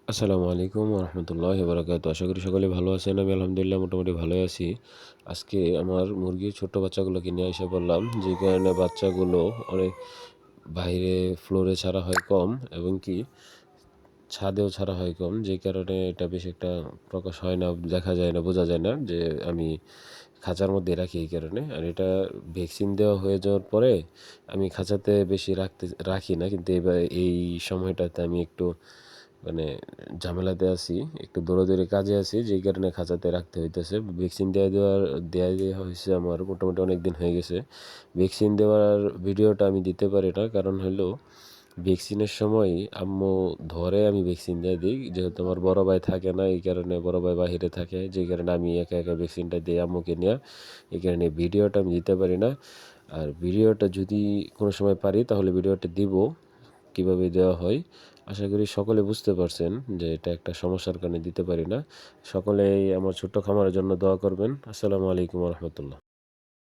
আসসালামু আলাইকুম রহমতুল্লাহ বারাকাতু। আশা করি সকলে ভালো আছেন। আমি আলহামদুলিল্লাহ মোটামুটি ভালোই আছি। আজকে আমার মুরগির ছোট্ট বাচ্চাগুলোকে নিয়ে এসে বললাম, যে কারণে বাচ্চাগুলো অনেক বাইরে ফ্লোরে ছাড়া হয় কম, এবং কি ছাদেও ছাড়া হয় কম, যে কারণে এটা বেশ একটা প্রকাশ হয় না, দেখা যায় না, বোঝা যায় না যে আমি খাঁচার মধ্যে রাখি এই কারণে। আর এটা ভ্যাকসিন দেওয়া হয়ে যাওয়ার পরে আমি খাঁচাতে বেশি রাখি না, কিন্তু এবার এই সময়টাতে আমি একটু মানে ঝামেলাতে আছি, একটু দৌড়াদৌড়ি কাজে আছি, যেই কারণে খাঁচাতে রাখতে হইতেছে। ভ্যাকসিন দেওয়া হয়েছে আমার মোটামুটি অনেক দিন হয়ে গেছে। ভ্যাকসিন দেওয়ার ভিডিওটা আমি দিতে পারি না, কারণ হলো ভ্যাকসিনের সময় আম্মু ধরে আমি ভ্যাকসিন দিয়ে দিই, যেহেতু আমার বড় ভাই থাকে না, এই কারণে বড় ভাই বাহিরে থাকে, যেই কারণে আমি একা একা ভ্যাকসিনটা দিই আম্মুকে নিয়ে। এই কারণে ভিডিওটা আমি দিতে পারি না। আর ভিডিওটা যদি কোনো সময় পারি তাহলে ভিডিওটা দিব, কিভাবে দেওয়া হয়। আশা করি সকলে বুঝতে পারছেন যে এটা একটা সমস্যার কারণে দিতে পারি না। সকলেই আমার ছোট্ট খামারের জন্য দোয়া করবেন। আসসালামু আলাইকুম রহমতুল্লাহ।